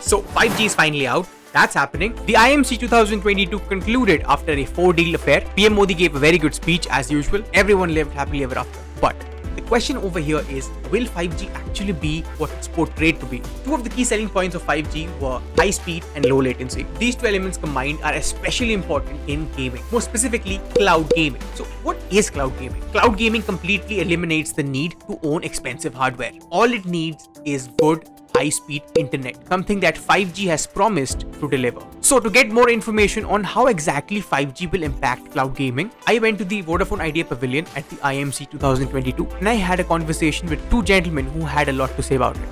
So 5G is finally out. That's happening. The IMC 2022 concluded after a 4-deal affair. PM Modi gave a very good speech as usual. Everyone lived happily ever after. But the question over here is, will 5G actually be what it's portrayed to be? Two of the key selling points of 5G were high speed and low latency. These two elements combined are especially important in gaming, more specifically cloud gaming. So what is cloud gaming? Cloud gaming completely eliminates the need to own expensive hardware. All it needs is good high-speed internet, something that 5G has promised to deliver. So to get more information on how exactly 5G will impact cloud gaming, I went to the Vodafone Idea Pavilion at the IMC 2022 and I had a conversation with two gentlemen who had a lot to say about it.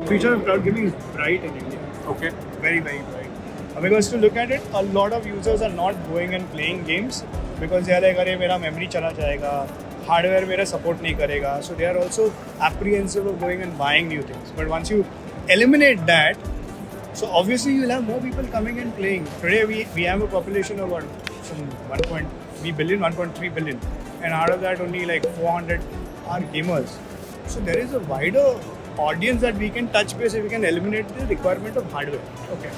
Future of cloud gaming is bright in India. Okay. Very, very bright. Because to look at it, a lot of users are not going and playing games because they are like, "Arey, mera memory chala jayega, hardware मेरा support नहीं करेगा." So they are also apprehensive of going and buying new things. But once you eliminate that, so obviously you'll have more people coming and playing. Today we have a population of some 1.3 billion, 1.3 billion, and out of that only like 400 are gamers. So there is a wider audience that we can touch base if we can eliminate the requirement of hardware. Okay.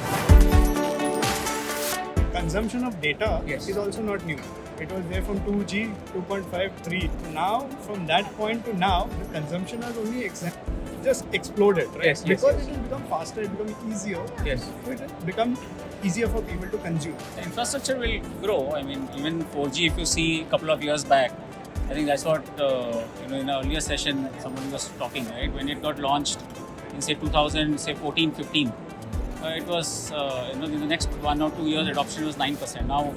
Consumption of data is also not new. It was there from 2G, 2.5, 3. Now, from that point to now, the consumption has only just exploded, right? Yes, because it has become faster, it has become easier. Yes. So it has become easier for people to consume. The infrastructure will grow. I mean, even 4G, if you see a couple of years back, I think that's what, in an earlier session, someone was talking, right? When it got launched in, say, 2014, 15, it was, in the next 1 or 2 years, adoption was 9%. Now,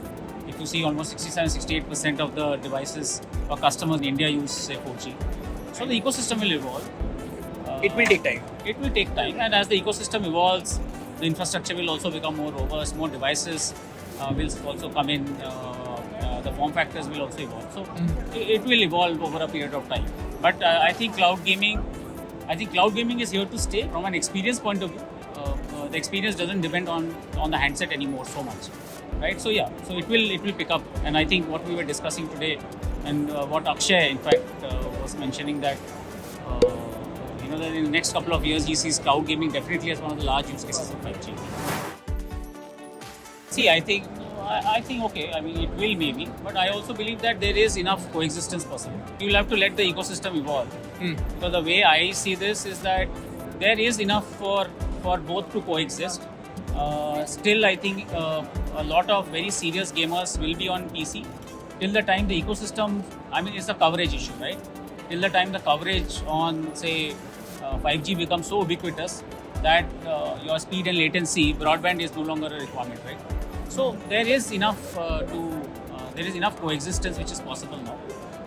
if you see almost 67-68% of the devices or customers in India use, say, 4G. So the ecosystem will evolve. It will take time. It will take time, and as the ecosystem evolves, the infrastructure will also become more robust, more devices will also come in, the form factors will also evolve. So it will evolve over a period of time. But I think cloud gaming is here to stay from an experience point of view. The experience doesn't depend on the handset anymore so much, right? So yeah, so it will pick up, and I think what we were discussing today, and what Akshay in fact was mentioning that that in the next couple of years he sees cloud gaming definitely as one of the large use cases of 5G. See, I think okay, I mean it will maybe, but I also believe that there is enough coexistence possible. You'll have to let the ecosystem evolve. So the way I see this is that there is enough for both to coexist. Still, I think a lot of very serious gamers will be on PC. Till the time the ecosystem, I mean, it's a coverage issue, right? Till the time the coverage on, say, 5G becomes so ubiquitous that your speed and latency, broadband is no longer a requirement, right? So there is enough coexistence which is possible now.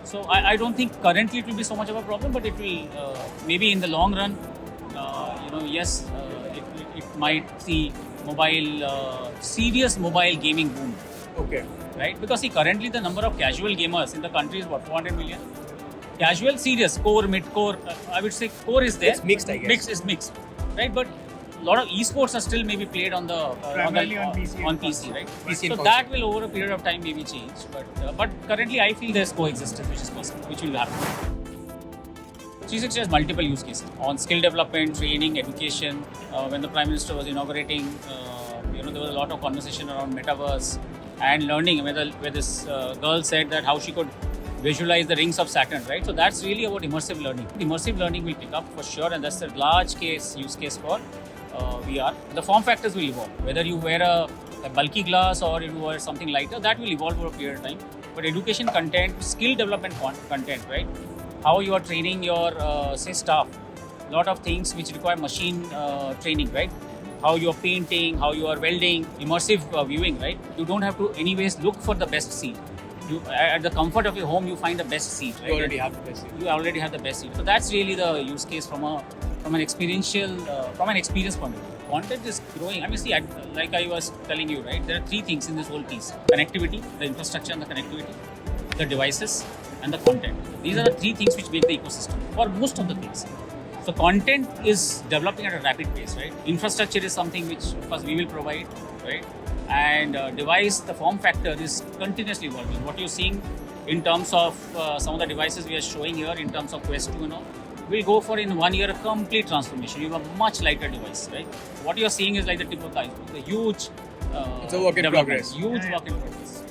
So I don't think currently it will be so much of a problem, but it will maybe in the long run, yes, it might see serious mobile gaming boom. Okay. Right? Because see, currently the number of casual gamers in the country is what, 400 million? Casual, serious, core, mid-core, I would say core is there. It's mixed, I guess. Mixed, right? But a lot of esports are still maybe played on the Primarily on PC, right? PC so that will over a period of time maybe change. But currently I feel there's coexistence which is possible, which will happen. 360 has multiple use cases on skill development, training, education. When the Prime Minister was inaugurating, there was a lot of conversation around metaverse and learning. Where this girl said that how she could visualize the rings of Saturn, right? So that's really about immersive learning. Immersive learning will pick up for sure, and that's a large use case for VR. The form factors will evolve. Whether you wear a bulky glass or you wear something lighter, that will evolve over a period of time. But education content, skill development content, right? How you are training your, say, staff. A lot of things which require machine training, right? How you are painting, how you are welding, immersive viewing, right? You don't have to anyways look for the best seat. At the comfort of your home, you find the best seat, right? You already have the best seat. You already have the best seat. So that's really the use case from an experience point of view. Content is growing. I mean, see, like I was telling you, right? There are three things in this whole piece: connectivity, the infrastructure and the connectivity, the devices, and the content. These are the three things which make the ecosystem for most of the things. So content is developing at a rapid pace, right? Infrastructure is something which, of course, we will provide, right? And device, the form factor is continuously evolving. What you're seeing in terms of some of the devices we are showing here in terms of Quest 2 and all, will go for in 1 year a complete transformation. You have a much lighter device, right? What you are seeing is like the tip of the iceberg, the huge It's a work in development, progress. huge work in progress.